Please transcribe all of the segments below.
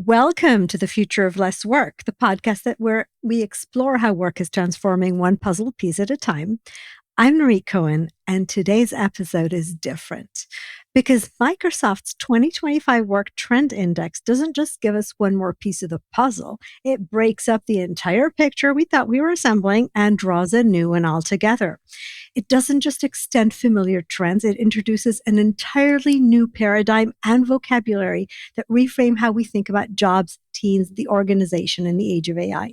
Welcome to the Future of Less Work, the podcast where we explore how work is transforming one puzzle piece at a time. I'm Nirit Cohen, and today's episode is different because Microsoft's 2025 Work Trend Index doesn't just give us one more piece of the puzzle. It breaks up the entire picture we thought we were assembling and draws a new one altogether. It doesn't just extend familiar trends, it introduces an entirely new paradigm and vocabulary that reframe how we think about jobs, teams, the organization in the age of AI.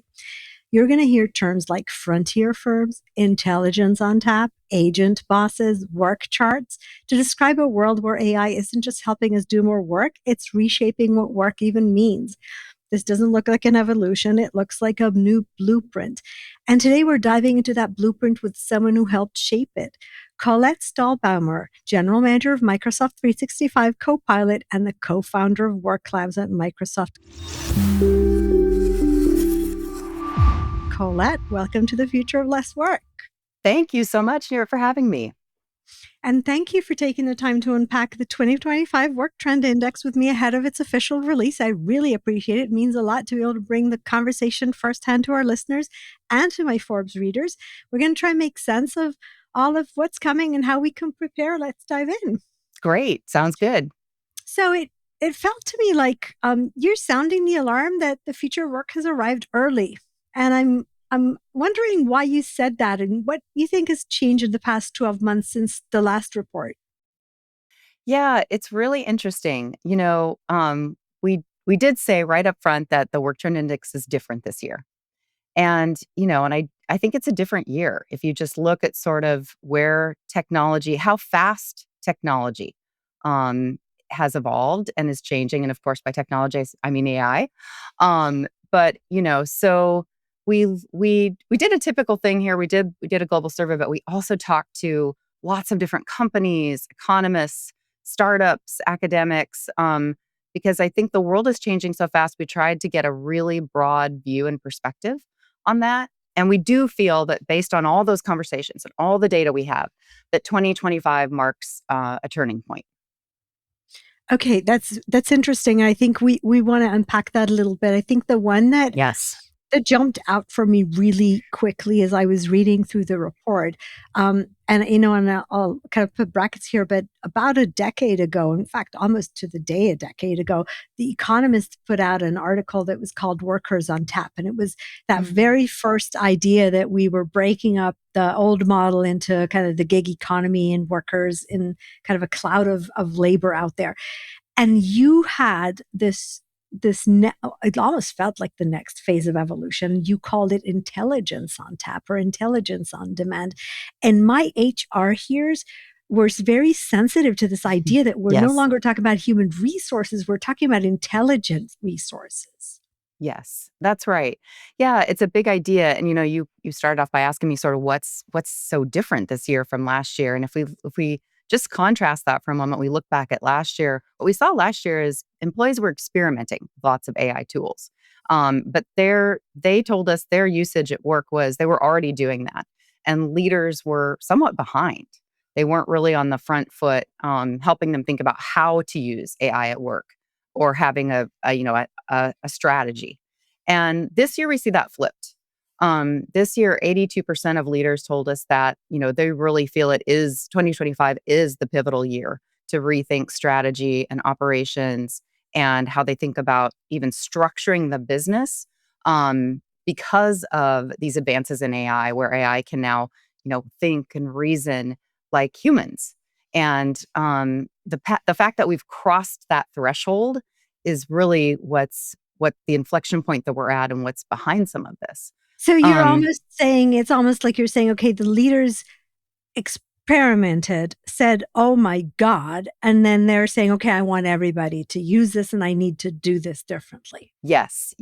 You're going to hear terms like frontier firms, intelligence on tap, agent bosses, work charts to describe a world where AI isn't just helping us do more work, it's reshaping what work even means. This doesn't look like an evolution. It looks like a new blueprint. And today we're diving into that blueprint with someone who helped shape it. Colette Stallbaumer, General Manager of Microsoft 365 Copilot and the co-founder of WorkLab at Microsoft. Colette, welcome to the Future of Less Work. Thank you so much, Nirit, for having me. And thank you for taking the time to unpack the 2025 Work Trend Index with me ahead of its official release. I really appreciate it. It means a lot to be able to bring the conversation firsthand to our listeners and to my Forbes readers. We're going to try and make sense of all of what's coming and how we can prepare. Let's dive in. Great. Sounds good. So it felt to me like you're sounding the alarm that the future of work has arrived early. And I'm wondering why you said that and what you think has changed in the past 12 months since the last report. Yeah, it's really interesting. We did say right up front that the Work Trend Index is different this year. And I think it's a different year. If you just look at sort of where technology, how fast technology has evolved and is changing. And of course, by technology, I mean AI. So we did a typical thing here. We did a global survey, but we also talked to lots of different companies, economists, startups, academics, because I think the world is changing so fast. We tried to get a really broad view and perspective on that. And we do feel that based on all those conversations and all the data we have, that 2025 marks a turning point. Okay, that's interesting. I think we want to unpack that a little bit. I think the one that Yes. that jumped out for me really quickly as I was reading through the report. And I'll kind of put brackets here, but about a decade ago, in fact, almost to the day a decade ago, The Economist put out an article that was called Workers on Tap. And it was that very first idea that we were breaking up the old model into kind of the gig economy and workers in kind of a cloud of labor out there. And you had it almost felt like the next phase of evolution. You called it intelligence on tap or intelligence on demand. And my HR hears were very sensitive to this idea that we're no longer talking about human resources, we're talking about intelligent resources. Yes, that's right. Yeah, it's a big idea. And you started off by asking me sort of what's so different this year from last year. And if we just contrast that for a moment, we look back at last year. What we saw last year is employees were experimenting with lots of AI tools. But they told us their usage at work was they were already doing that. And leaders were somewhat behind. They weren't really on the front foot, helping them think about how to use AI at work or having a strategy. And this year we see that flipped. This year, 82% of leaders told us that, they really feel 2025 is the pivotal year to rethink strategy and operations and how they think about even structuring the business because of these advances in AI, where AI can now, think and reason like humans. And the fact that we've crossed that threshold is really what the inflection point that we're at and what's behind some of this. So you're almost saying, it's almost like you're saying, okay, the leaders experimented, said, oh my God, and then they're saying, okay, I want everybody to use this and I need to do this differently. Yes.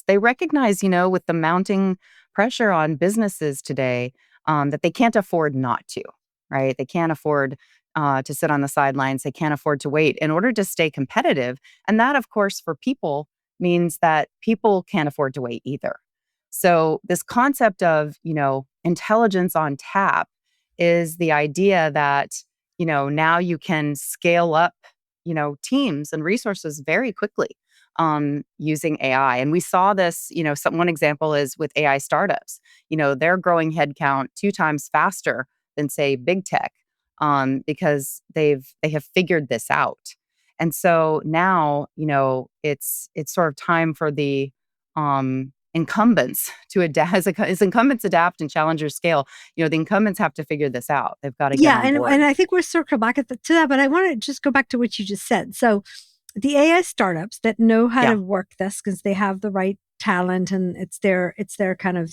They recognize, with the mounting pressure on businesses today, that they can't afford not to, right? They can't afford to sit on the sidelines. They can't afford to wait in order to stay competitive. And that, of course, for people means that people can't afford to wait either. So this concept of, intelligence on tap is the idea that, now you can scale up, teams and resources very quickly. using AI. And we saw this, one example is with AI startups. They're growing headcount 2 times faster than, say, big tech, because they have figured this out. And so now, it's sort of time for the incumbents to adapt. As incumbents adapt and challengers scale, the incumbents have to figure this out. They've got to get Yeah, on and board. I think we're circle back to that, but I want to just go back to what you just said. So the AI startups that know how Yeah. to work this because they have the right talent and it's their kind of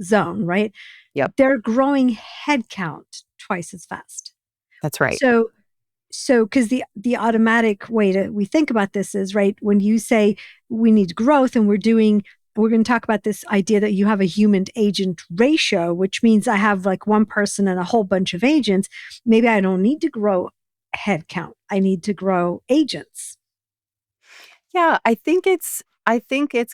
zone, right? Yep. They're growing headcount twice as fast. That's right. So because the automatic way to we think about this is right when you say we need growth and we're going to talk about this idea that you have a human to agent ratio, which means I have like one person and a whole bunch of agents. Maybe I don't need to grow headcount. I need to grow agents. Yeah, I think it's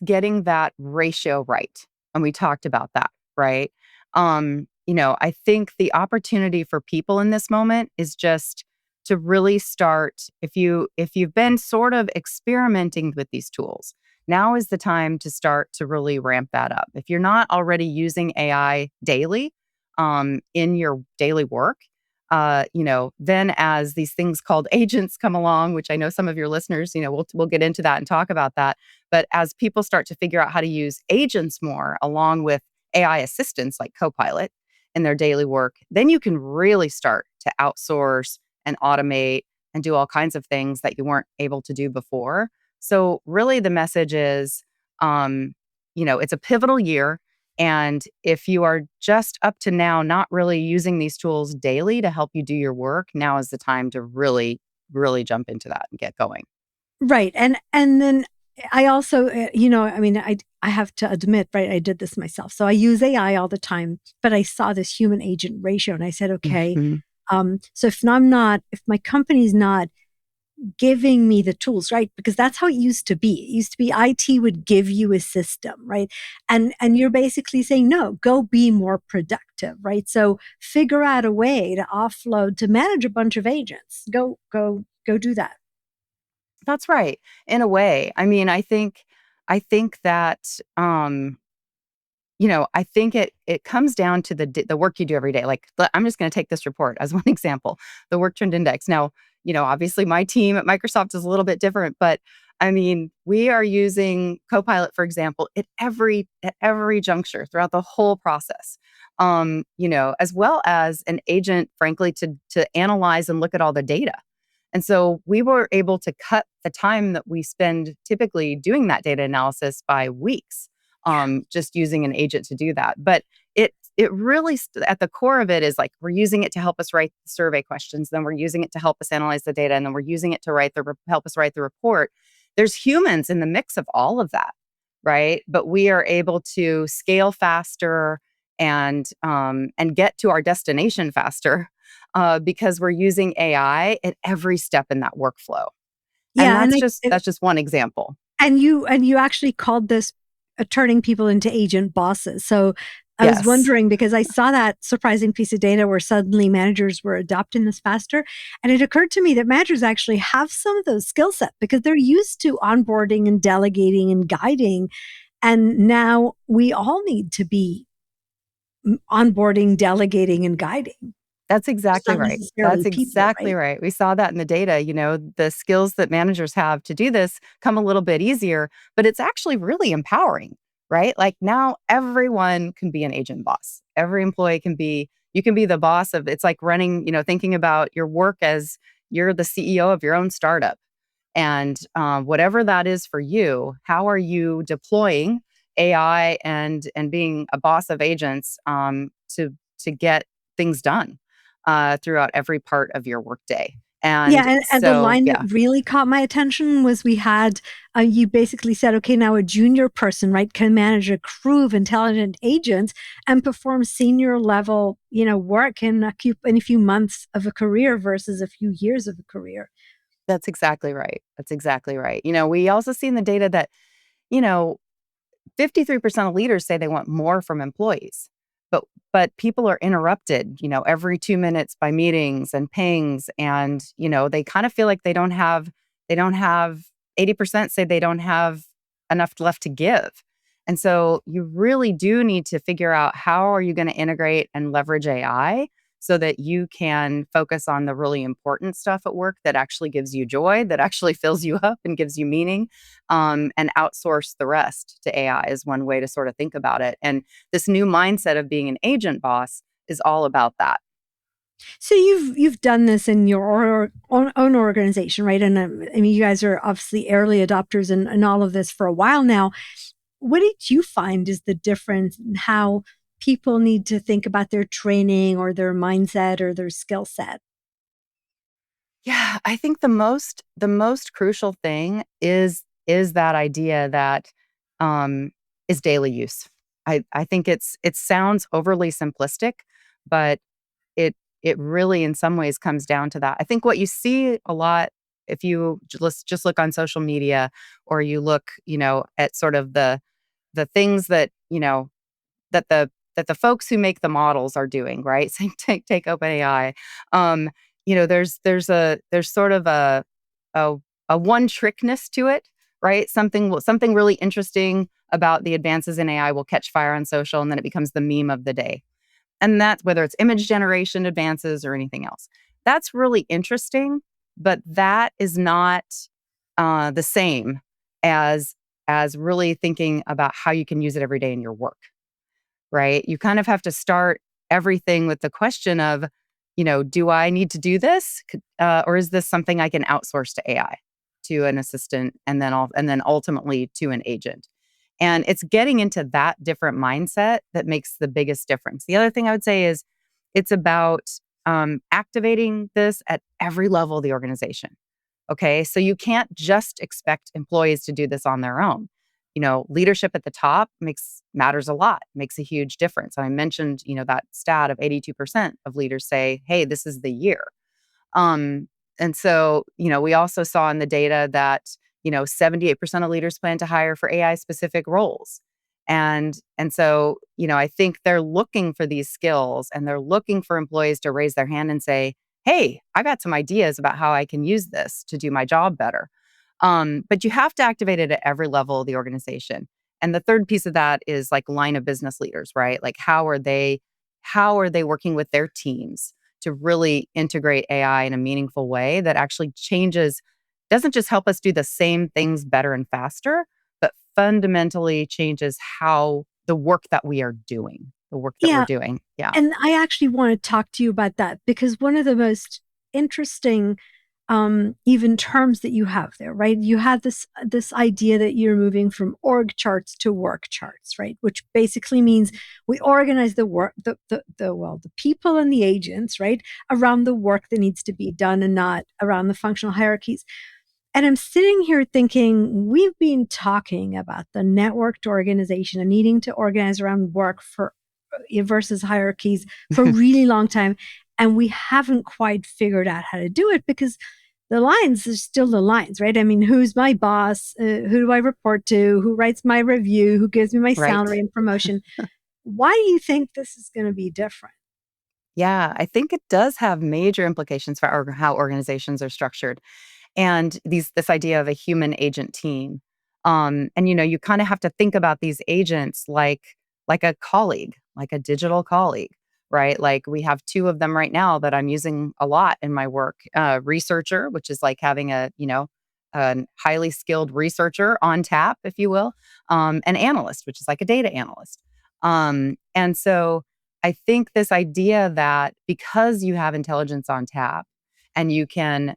getting that ratio right. And we talked about that, right? I think the opportunity for people in this moment is just to really start, if you've been sort of experimenting with these tools, now is the time to start to really ramp that up. If you're not already using AI daily in your daily work, then as these things called agents come along, which I know some of your listeners, we'll get into that and talk about that. But as people start to figure out how to use agents more along with AI assistants like Copilot in their daily work, then you can really start to outsource and automate and do all kinds of things that you weren't able to do before. So really the message is, it's a pivotal year. And if you are just up to now not really using these tools daily to help you do your work, now is the time to really, really jump into that and get going. Right. And then I also, I mean, I have to admit, right, I did this myself. So I use AI all the time, but I saw this human agent ratio and I said, okay, Mhm. so if my company's not giving me the tools, right? Because that's how it used to be. It used to be IT would give you a system, right? And you're basically saying, no, go be more productive, right? So figure out a way to offload to manage a bunch of agents. Go do that. That's right. In a way. I mean, I think that I think it comes down to the work you do every day. Like, I'm just going to take this report as one example, the work trend index. Now, obviously my team at Microsoft is a little bit different, but I mean, we are using Copilot, for example, at every juncture throughout the whole process. As well as an agent, frankly, to analyze and look at all the data. And so we were able to cut the time that we spend typically doing that data analysis by weeks, just using an agent to do that. But it really at the core of it is like we're using it to help us write the survey questions, then we're using it to help us analyze the data, and then we're using it to help us write the report. There's humans in the mix of all of that, right? But we are able to scale faster and get to our destination faster because we're using AI at every step in that workflow. And Yeah, that's just one example. and you actually called this turning people into agent bosses. So I was Yes, wondering because I saw that surprising piece of data where suddenly managers were adopting this faster. And it occurred to me that managers actually have some of those skill sets because they're used to onboarding and delegating and guiding. And now we all need to be onboarding, delegating, and guiding. that's It's exactly not right. necessarily That's people, exactly right? right. We saw that in the data. The skills that managers have to do this come a little bit easier, but it's actually really empowering, right? Like now everyone can be an agent boss. Every employee you can be the boss of, it's like running, thinking about your work as you're the CEO of your own startup. And whatever that is for you, how are you deploying AI and being a boss of agents to get things done throughout every part of your workday? Yeah, And and the so, line that yeah, really caught my attention was we had you basically said, okay, now a junior person, right, can manage a crew of intelligent agents and perform senior level, work in a few months of a career versus a few years of a career. that's exactly right. That's exactly right. We also see in the data that you know 53% of leaders say they want more from employees. But people are interrupted, every 2 minutes by meetings and pings, and they kind of feel like they don't have 80% say they don't have enough left to give. And so you really do need to figure out how are you going to integrate and leverage AI so that you can focus on the really important stuff at work that actually gives you joy, that actually fills you up and gives you meaning, and outsource the rest to AI is one way to sort of think about it. And this new mindset of being an agent boss is all about that. So you've done this in your own organization, right? And I mean, you guys are obviously early adopters and all of this for a while now. What did you find is the difference in how people need to think about their training or their mindset or their skill set? Yeah, I think the most crucial thing is that idea that um, is daily use. I think it sounds overly simplistic, but it really in some ways comes down to that. I think what you see a lot if you just look on social media or you look, at sort of the things that that the folks who make the models are doing, right? So take OpenAI. Um, there's sort of a a one trickness to it, right? Something really interesting about the advances in AI will catch fire on social, and then it becomes the meme of the day. And that's whether it's image generation advances or anything else. That's really interesting, but that is not the same as really thinking about how you can use it every day in your work, right? You kind of have to start everything with the question of, do I need to do this, or is this something I can outsource to AI, to an assistant, and then ultimately to an agent? And it's getting into that different mindset that makes the biggest difference. The other thing I would say is it's about activating this at every level of the organization. Okay. So you can't just expect employees to do this on their own. Leadership at the top matters a lot, makes a huge difference. And I mentioned, that stat of 82% of leaders say, hey, this is the year. Um, and so, we also saw in the data that, 78% of leaders plan to hire for AI specific roles. And so, I think they're looking for these skills and they're looking for employees to raise their hand and say, hey, I got some ideas about how I can use this to do my job better. But you have to activate it at every level of the organization. And the third piece of that is like line of business leaders, right? Like how are they working with their teams to really integrate AI in a meaningful way that actually doesn't just help us do the same things better and faster, but fundamentally changes how the work that we are doing, the work that we're Yeah. doing. Yeah. And I actually want to talk to you about that because one of the most interesting even terms that you have there, right? You had this idea that you're moving from org charts to work charts, right? Which basically means we organize the work, the people and the agents, right, around the work that needs to be done and not around the functional hierarchies. And I'm sitting here thinking, we've been talking about the networked organization and needing to organize around work for versus hierarchies for a really long time. And we haven't quite figured out how to do it because the lines are still the lines, right? I mean, who's my boss? Who do I report to? Who writes my review? Who gives me my Right. salary and promotion? Why do you think this is going to be different? Yeah, I think it does have major implications for how organizations are structured. And this idea of a human agent team. And you kind of have to think about these agents like a colleague, like a digital colleague, right? Like we have two of them right now that I'm using a lot in my work. Researcher, which is like having a highly skilled researcher on tap, if you will. An analyst, which is like a data analyst. And so I think this idea that because you have intelligence on tap, and you can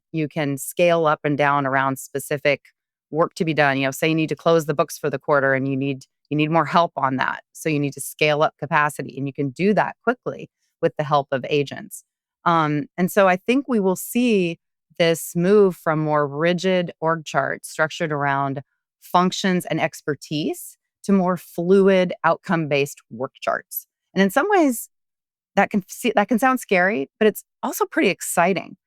scale up and down around specific work to be done. Say you need to close the books for the quarter and you need more help on that. So you need to scale up capacity and you can do that quickly with the help of agents. And so I think we will see this move from more rigid org charts structured around functions and expertise to more fluid outcome-based work charts. And in some ways, that can sound scary, but it's also pretty exciting.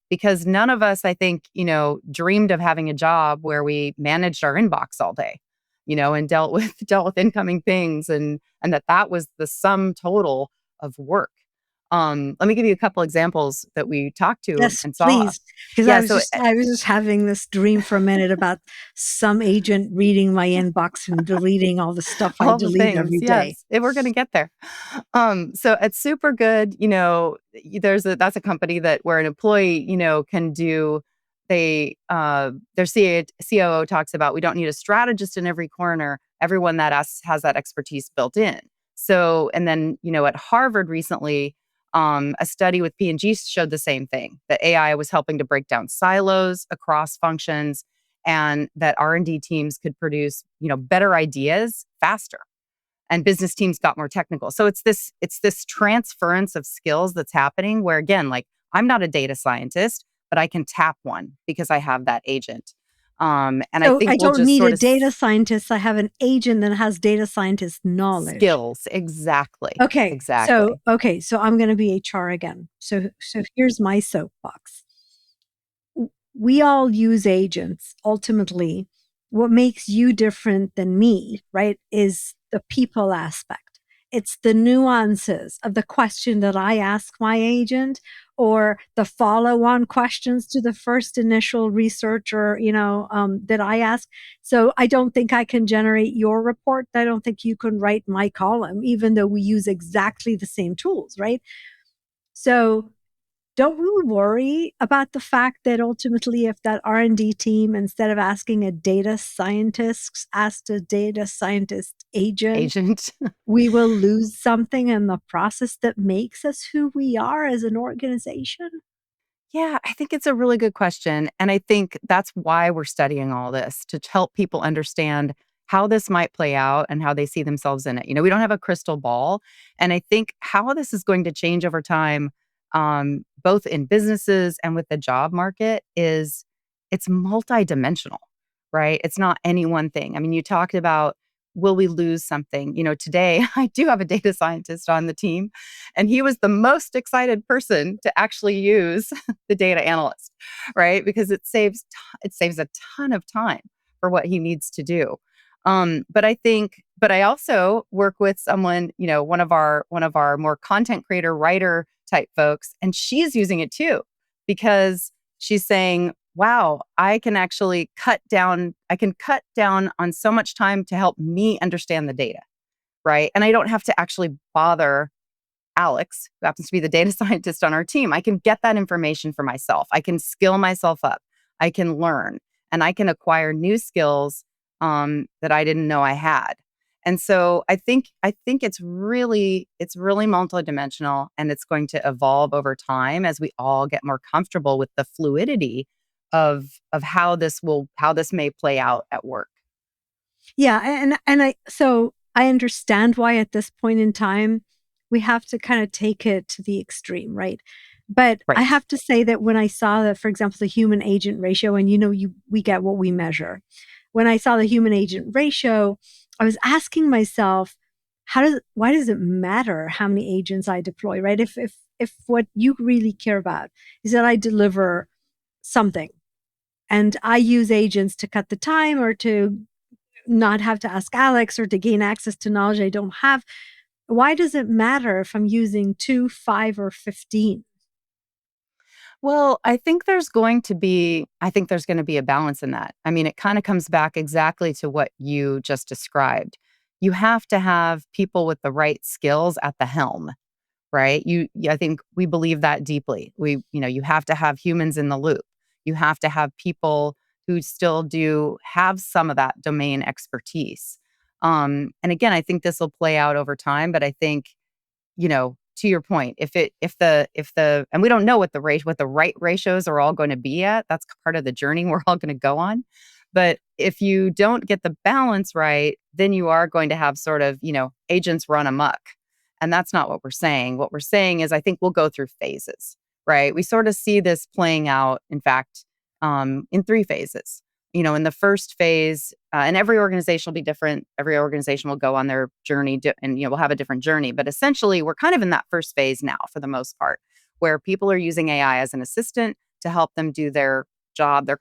Because none of us, I think, dreamed of having a job where we managed our inbox all day, and dealt with dealt with incoming things, and that was the sum total of work. Let me give you a couple examples that we talked to Yes, and saw. please. Because Yeah, so I was just having this dream for a minute about some agent reading my inbox and deleting all the stuff I all the delete things, every day. yes, we're going to get there. So it's super good. That's a company that where an employee, can do. Their COO talks about we don't need a strategist in every corner. Everyone has that expertise built in. So, and then at Harvard recently, a study with P&G showed the same thing, that AI was helping to break down silos across functions, and that R&D teams could produce better ideas faster, and business teams got more technical. So it's this transference of skills that's happening where, again, like, I'm not a data scientist, but I can tap one because I have that agent. And I So think I we'll don't just need sort a of data scientist. I have an agent that has data scientist knowledge. skills. Exactly. Okay. Exactly. So I'm going to be HR again. So here's my soapbox. We all use agents. Ultimately, what makes you different than me, right, is the people aspect. It's the nuances of the question that I ask my agent, or the follow-on questions to the first initial research, or that I ask. So I don't think I can generate your report. I don't think you can write my column, even though we use exactly the same tools, right? So don't we worry about the fact that ultimately, if that R&D team, instead of asking a data scientist, asked a data scientist agent, Agent. we will lose something in the process that makes us who we are as an organization? Yeah, I think it's a really good question. And I think that's why we're studying all this, to help people understand how this might play out and how they see themselves in it. We don't have a crystal ball. And I think how this is going to change over time, both in businesses and with the job market, is it's multidimensional, right? It's not any one thing. I mean, you talked about, will we lose something? Today I do have a data scientist on the team, and he was the most excited person to actually use the data analyst, right? Because it saves a ton of time for what he needs to do. But I also work with someone, one of our more content creator writer type folks, and she's using it too, because she's saying, wow, I can cut down on so much time to help me understand the data, right? And I don't have to actually bother Alex, who happens to be the data scientist on our team. I can get that information for myself. I can skill myself up. I can learn, and I can acquire new skills that I didn't know I had. And so I think it's really multidimensional, and it's going to evolve over time as we all get more comfortable with the fluidity of how this may play out at work. Yeah, I understand why at this point in time we have to kind of take it to the extreme, right? But I Right. have to say that when I saw that, for example, the human agent ratio, and we get what we measure. When I saw the human agent ratio, I was asking myself, why does it matter how many agents I deploy, right? If what you really care about is that I deliver something, and I use agents to cut the time, or to not have to ask Alex, or to gain access to knowledge I don't have. Why does it matter if I'm using 2, 5, or 15? Well, I think there's going to be a balance in that. I mean, it kind of comes back exactly to what you just described. You have to have people with the right skills at the helm, right? I think we believe that deeply. You have to have humans in the loop. You have to have people who still do have some of that domain expertise. And again, I think this will play out over time, but I think, to your point, if the and we don't know what the right ratios are all going to be at. That's part of the journey we're all going to go on. But if you don't get the balance right, then you are going to have sort of, agents run amok. And that's not what we're saying. What we're saying is, I think we'll go through phases, right? We sort of see this playing out, in fact, in three phases. In the first phase, and every organization will be different. Every organization will go on their journey, and we'll have a different journey. But essentially, we're kind of in that first phase now, for the most part, where people are using AI as an assistant to help them do their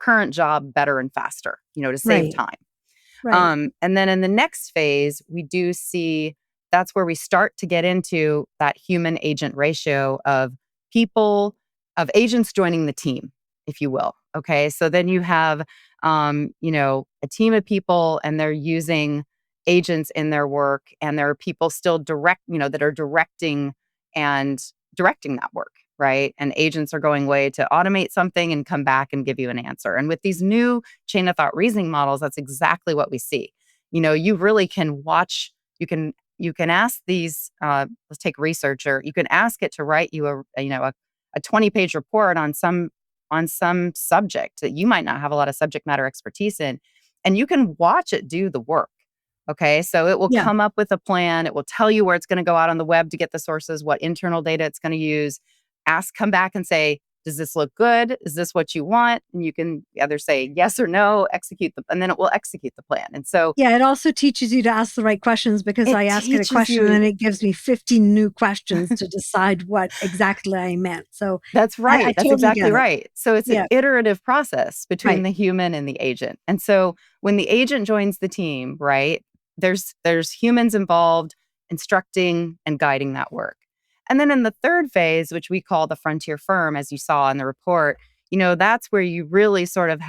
current job, better and faster, to save Right, time. right. And then in the next phase, we do see that's where we start to get into that human agent ratio of people, of agents joining the team, if you will. Okay. So then you have, a team of people and they're using agents in their work, and there are people still that are and directing that work, right? And agents are going away to automate something and come back and give you an answer. And with these new chain of thought reasoning models, that's exactly what we see. You really can watch, you can ask these, let's take researcher, you can ask it to write you a 20-page report on some subject that you might not have a lot of subject matter expertise in, and you can watch it do the work. Okay, so it will Yeah. come up with a plan. It will tell you where it's going to go out on the web to get the sources, what internal data it's going to use. Come back and say, does this look good? Is this what you want? And you can either say yes or no, and then it will execute the plan. And so Yeah, it also teaches you to ask the right questions because it I ask it a teaches question and then you. it gives me 15 new questions to decide what exactly I meant. So That's I right. That's totally exactly get it. right. So it's an Yeah, iterative process between right. the human and the agent. And so when the agent joins the team, right, there's humans involved instructing and guiding that work. And then in the third phase, which we call the frontier firm, as you saw in the report, that's where you really sort of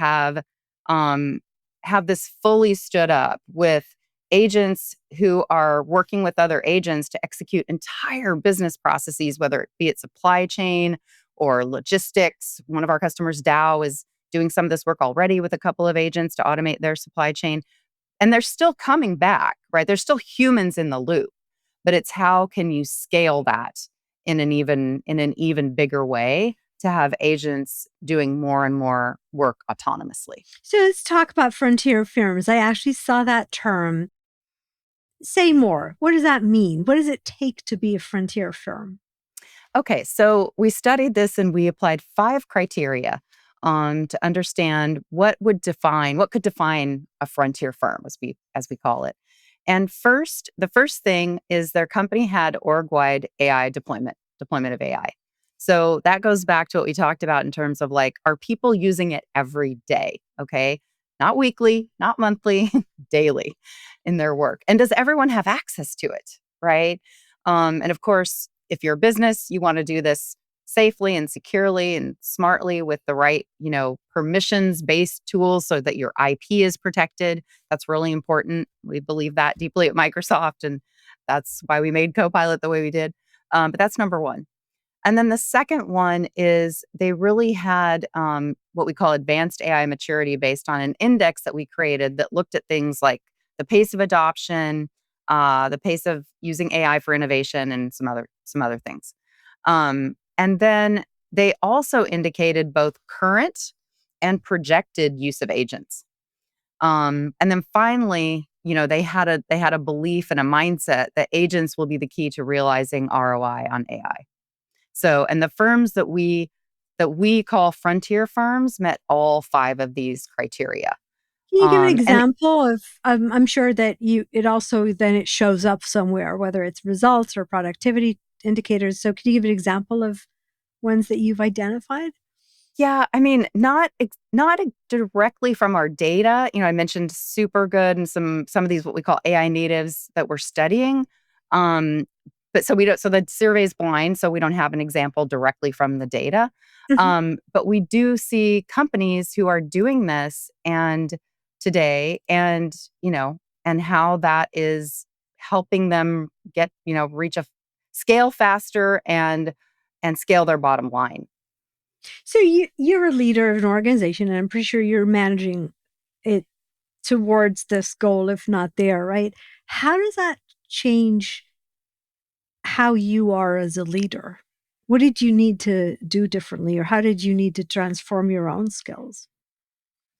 um, have this fully stood up with agents who are working with other agents to execute entire business processes, whether it be supply chain or logistics. One of our customers, Dow, is doing some of this work already with a couple of agents to automate their supply chain. And they're still coming back, right? There's still humans in the loop, but it's how can you scale that in an even bigger way to have agents doing more and more work autonomously. So let's talk about frontier firms. I actually saw that term. Say more. What does that mean? What does it take to be a frontier firm? Okay, so we studied this and we applied 5 criteria to understand what could define a frontier firm, as we call it. And the first thing is their company had org-wide AI deployment of AI. So that goes back to what we talked about in terms of like, are people using it every day? Okay, not weekly, not monthly, daily in their work. And does everyone have access to it? Right. And of course, if you're a business, you want to do this safely and securely and smartly with the right, permissions based tools so that your IP is protected. That's really important. We believe that deeply at Microsoft, and that's why we made Copilot the way we did. But that's number one. And then the second one is they really had what we call advanced AI maturity based on an index that we created that looked at things like the pace of adoption, the pace of using AI for innovation, and some other things. And then they also indicated both current and projected use of agents. And then finally, they had a belief and a mindset that agents will be the key to realizing ROI on AI. So, and the firms that we call frontier firms met all 5 of these criteria. Can you give an And example of, I'm sure that it also then it shows up somewhere, whether it's results or productivity indicators. So can you give an example of ones that you've identified? yeah, I mean, not directly from our data. I mentioned super good and some of these what we call AI natives that we're studying. Um, but so we don't. So the survey is blind, so we don't have an example directly from the data. Mhm. But we do see companies who are doing this and today, and how that is helping them reach a scale faster and scale their bottom line. So you're a leader of an organization, and I'm pretty sure you're managing it towards this goal, if not there, right? How does that change how you are as a leader? What did you need to do differently, or how did you need to transform your own skills?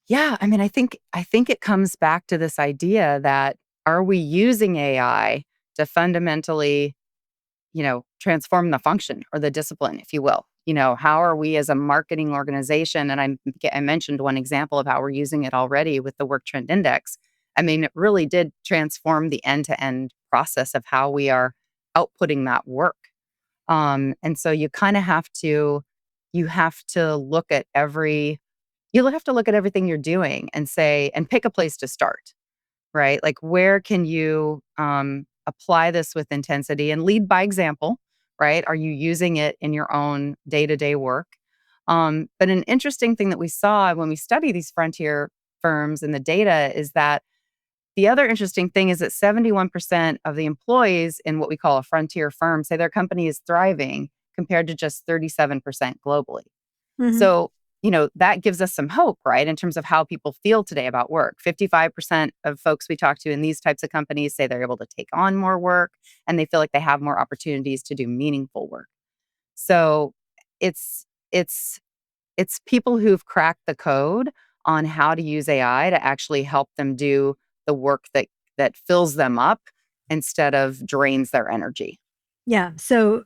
Yeah, I mean, I think it comes back to this idea that are we using AI to fundamentally, transform the function or the discipline, if you will? How are we as a marketing organization? And I mentioned one example of how we're using it already with the Work Trend Index. I mean, it really did transform the end-to-end process of how we are outputting that work. And so you have to look at everything you're doing and say, and pick a place to start, right? Like, where can you apply this with intensity and lead by example, right? Are you using it in your own day-to-day work? But an interesting thing that we saw when we study these frontier firms and the data is that the other interesting thing is that 71% of the employees in what we call a frontier firm say their company is thriving compared to just 37% globally. Mhm. So, that gives us some hope, right, in terms of how people feel today about work. 55% of folks we talk to in these types of companies say they're able to take on more work and they feel like they have more opportunities to do meaningful work. So, it's it's it's people who've cracked the code on how to use AI to actually help them do the work that fills them up instead of drains their energy. Yeah. So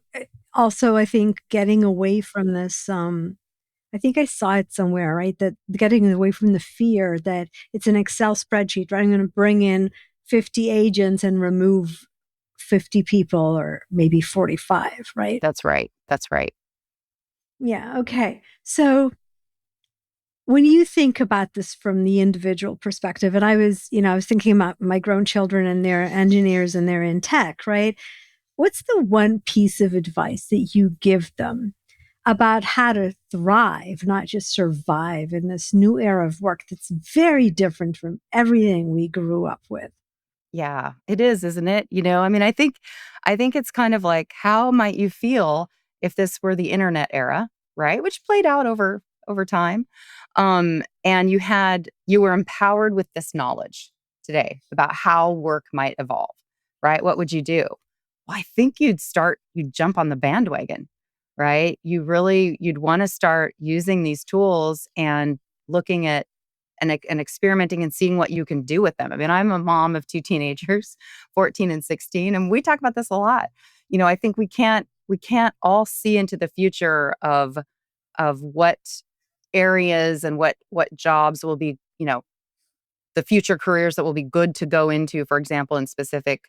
also, I think getting away from this, I think I saw it somewhere, right? That getting away from the fear that it's an Excel spreadsheet, right? I'm going to bring in 50 agents and remove 50 people or maybe 45, right? That's right. That's right. Yeah. Okay. So when you think about this from the individual perspective, and I was thinking about my grown children and they're engineers and they're in tech, right? What's the one piece of advice that you give them about how to thrive, not just survive in this new era of work that's very different from everything we grew up with? Yeah, it is, isn't it? I mean, I think it's kind of like how might you feel if this were the internet era, right? Which played out over time. And you were empowered with this knowledge today about how work might evolve, right? What would you do? Well, I think you'd jump on the bandwagon, right? You'd want to start using these tools and looking at and experimenting and seeing what you can do with them. I mean, I'm a mom of two teenagers, 14 and 16, and we talk about this a lot. I think we can't all see into the future of what areas and what jobs will be, the future careers that will be good to go into, for example, in specific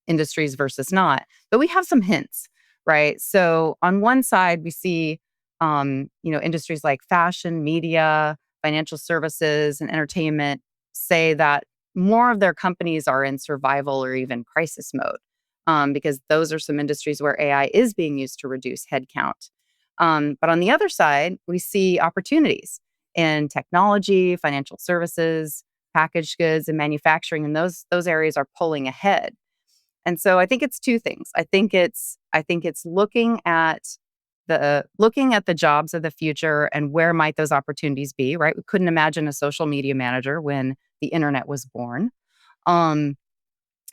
industries versus not. But we have some hints, right? So on one side, we see, industries like fashion, media, financial services, and entertainment say that more of their companies are in survival or even crisis mode, because those are some industries where AI is being used to reduce headcount. But on the other side, we see opportunities in technology, financial services, packaged goods, and manufacturing, and those areas are pulling ahead. And so I think it's two things. I think it's looking at the jobs of the future and where might those opportunities be, right? We couldn't imagine a social media manager when the internet was born. Um,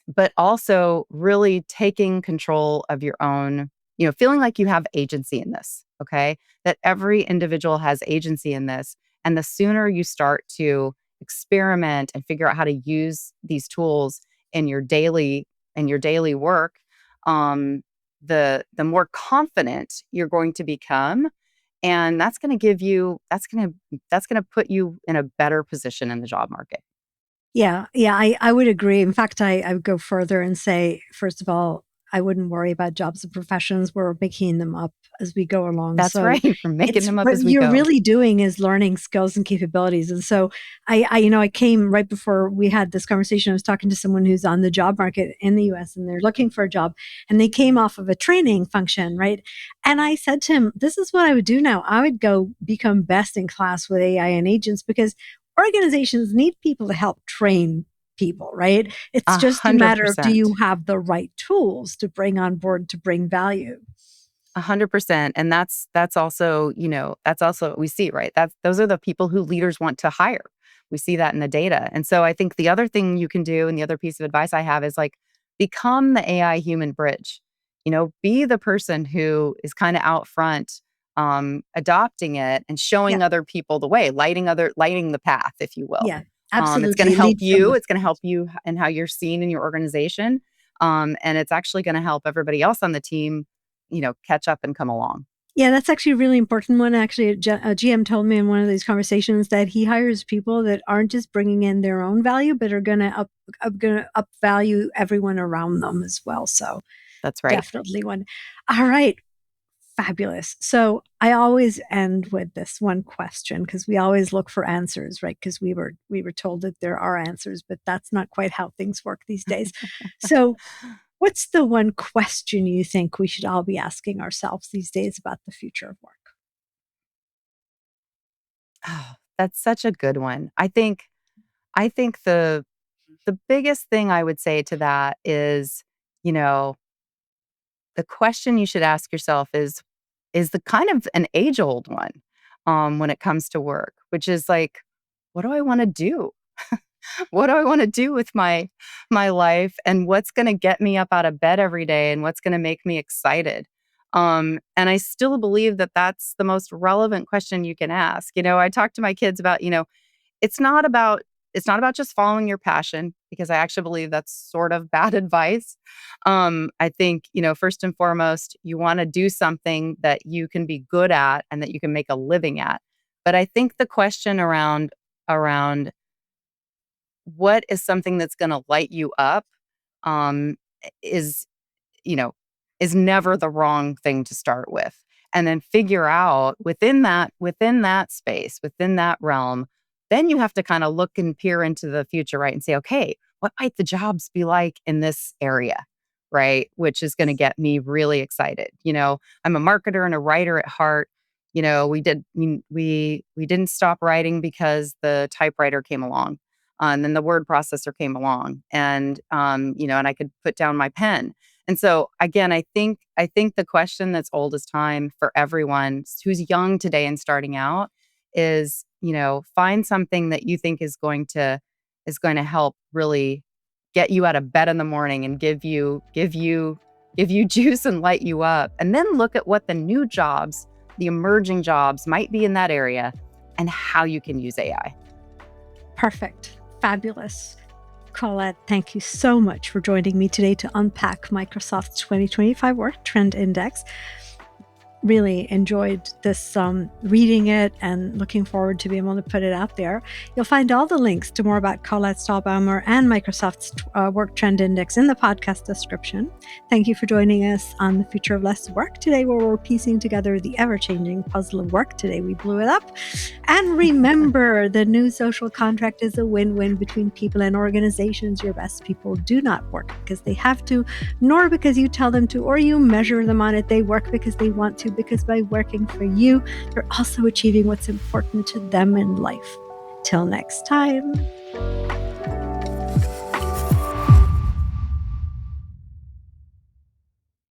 but also really taking control of your own, feeling like you have agency in this, okay? That every individual has agency in this. And the sooner you start to experiment and figure out how to use these tools in your daily work, the more confident you're going to become. And that's going to put you in a better position in the job market. Yeah, yeah, I would agree. In fact, I would go further and say, first of all, I wouldn't worry about jobs and professions. We're making them up as we go along. That's So right. We're making it's them up what as we you're go. really doing is learning skills and capabilities. And so I came right before we had this conversation. I was talking to someone who's on the job market in the US and they're looking for a job and they came off of a training function, right? And I said to him, this is what I would do now. I would go become best in class with AI and agents because organizations need people to help train people, right? It's A just a hundred matter of do you percent. have the right tools to bring on board to bring value? 100%. And that's also what we see, right? Those are the people who leaders want to hire. We see that in the data. And so I think the other thing you can do, and the other piece of advice I have is like, become the AI human bridge. Be the person who is kind of out front, adopting it and Yeah, showing other people the way, lighting the path, if you will. yeah, It's going to absolutely. help Lead from you. the It's going to help you and how you're seen in your organization. And it's actually going to help everybody else on the team, catch up and come along. Yeah, that's actually a really important one. Actually, a GM told me in one of these conversations that he hires people that aren't just bringing in their own value, but are going to up value everyone around them as well. So That's right. definitely one. All right. Fabulous. So I always end with this one question because we always look for answers, right? Because we were told that there are answers, but that's not quite how things work these days. So what's the one question you think we should all be asking ourselves these days about the future of work? Oh, that's such a good one. I think the biggest thing I would say to that is, you know, the question you should ask yourself is the kind of an age-old one, when it comes to work, which is like, what do I want to do? What do I want to do with my life, and what's going to get me up out of bed every day, and what's going to make me excited? And I still believe that that's the most relevant question you can ask. I talk to my kids about, it's not about it's not about just following your passion, because I actually believe that's sort of bad advice. I think, first and foremost, you want to do something that you can be good at and that you can make a living at. But I think the question around what is something that's going to light you up, um, is you know, is never the wrong thing to start with. And then figure out within that space, within that realm, then you have to kind of look and peer into the future, right? And say, okay, what might the jobs be like in this area? Right. Which is going to get me really excited. I'm a marketer and a writer at heart. We didn't stop writing because the typewriter came along. And then the word processor came along, and I could put down my pen. And so again, I think the question that's old as time for everyone who's young today and starting out is, find something that you think is going to help really get you out of bed in the morning and give you juice and light you up. And then look at what the new jobs, the emerging jobs might be in that area, and how you can use AI. Perfect. Fabulous. Colette, thank you so much for joining me today to unpack Microsoft's 2025 Work Trend Index. Really enjoyed this reading it and looking forward to being able to put it out there. You'll find all the links to more about Colette Stallbaumer and Microsoft's Work Trend Index in the podcast description. Thank you for joining us on the Future of Less Work today, where we're piecing together the ever-changing puzzle of work. Today we blew it up. And remember, the new social contract is a win-win between people and organizations. Your best people do not work because they have to, nor because you tell them to or you measure them on it. They work because they want to, because by working for you, they're also achieving what's important to them in life. Till next time.